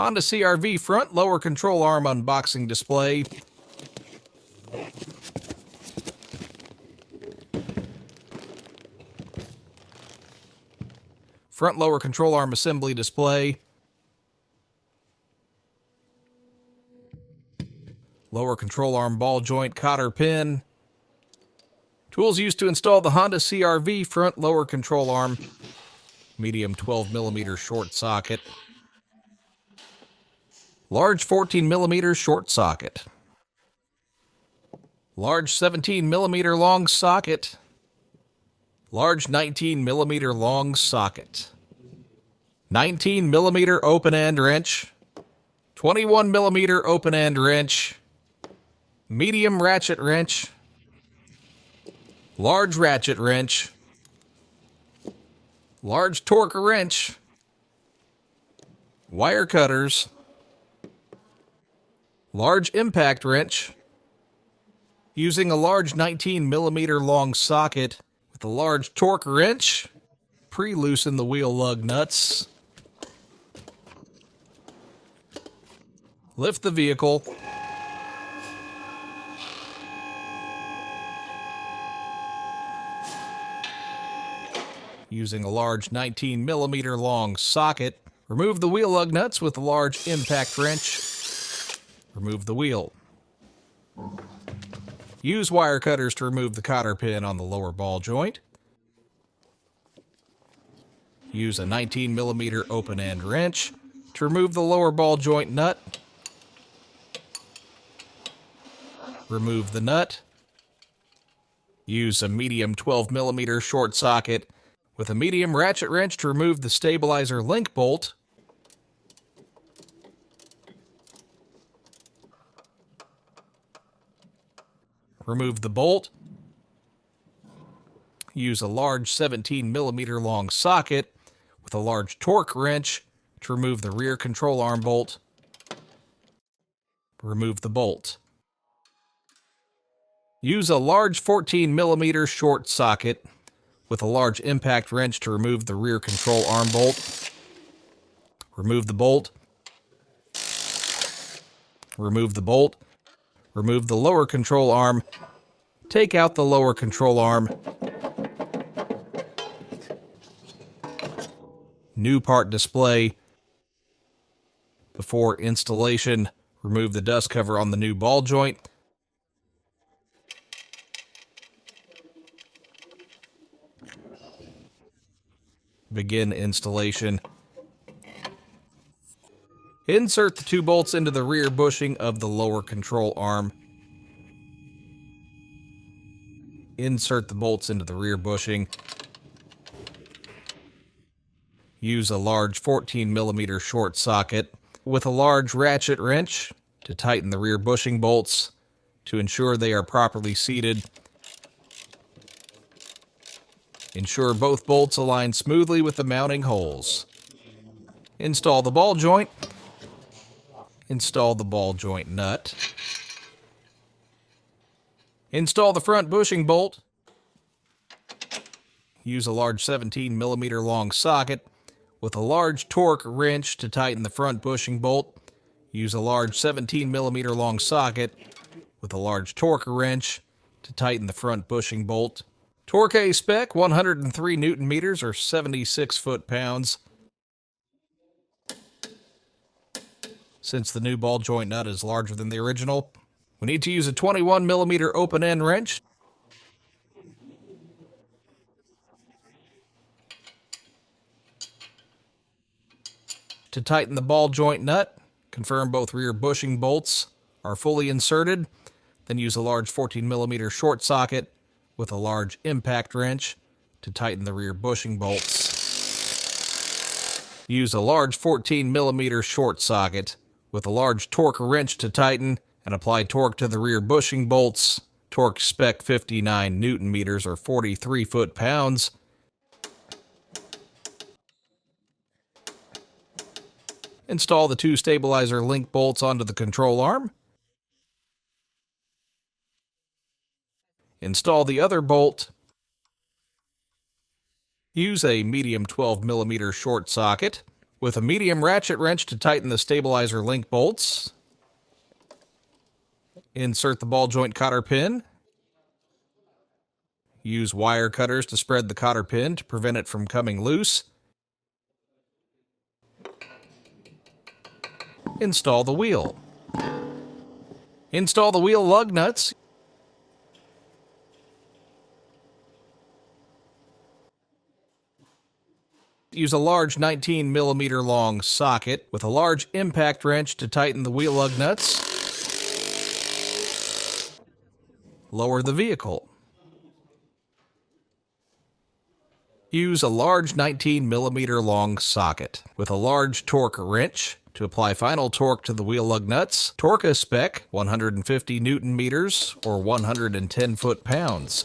Honda CR-V front lower control arm unboxing display. Front lower control arm assembly display. Lower control arm ball joint cotter pin. Tools used to install the Honda CR-V front lower control arm. Medium 12mm short socket. Large 14mm short socket. Large 17mm long socket. Large 19mm long socket. 19mm open end wrench. 21mm open end wrench. Medium ratchet wrench. Large ratchet wrench. Large torque wrench. Wire cutters. Large impact wrench. Using a large 19mm long socket with a large torque wrench. Pre-loosen the wheel lug nuts. Lift the vehicle. Using a large 19mm long socket, remove the wheel lug nuts with a large impact wrench. Remove the wheel. Use wire cutters to remove the cotter pin on the lower ball joint. Use a 19mm open end wrench to remove the lower ball joint nut. Remove the nut. Use a medium 12mm short socket with a medium ratchet wrench to remove the stabilizer link bolt. Remove the bolt. Use a large 17mm long socket with a large torque wrench to remove the rear control arm bolt. Remove the bolt. Use a large 14mm short socket with a large impact wrench to remove the rear control arm bolt. Remove the bolt. Remove the bolt. Remove the lower control arm. Take out the lower control arm. New part display. Before installation, remove the dust cover on the new ball joint. Begin installation. Insert the 2 bolts into the rear bushing of the lower control arm. Insert the bolts into the rear bushing. Use a large 14mm short socket with a large ratchet wrench to tighten the rear bushing bolts to ensure they are properly seated. Ensure both bolts align smoothly with the mounting holes. Install the ball joint. Install the ball joint nut. Install the front bushing bolt. Use a large 17mm long socket with a large torque wrench to tighten the front bushing bolt. Use a large 17mm long socket with a large torque wrench to tighten the front bushing bolt. Torque A spec 103 Newton meters or 76 foot-pounds. Since the new ball joint nut is larger than the original, we need to use a 21mm open end wrench. To tighten the ball joint nut, confirm both rear bushing bolts are fully inserted, then use a large 14mm short socket with a large impact wrench to tighten the rear bushing bolts. Use a large 14mm short socket with a large torque wrench to tighten and apply torque to the rear bushing bolts. Torque spec 59 Newton meters or 43 foot-pounds. Install the 2 stabilizer link bolts onto the control arm. Install the other bolt. Use a medium 12mm short socket With a medium ratchet wrench to tighten the stabilizer link bolts. Insert the ball joint cotter pin. Use wire cutters to spread the cotter pin to prevent it from coming loose. Install the wheel. Install the wheel lug nuts. Use a large 19mm long socket with a large impact wrench to tighten the wheel lug nuts. Lower the vehicle. Use a large 19mm long socket with a large torque wrench to apply final torque to the wheel lug nuts. Torque spec 150 Newton meters or 110 foot-pounds.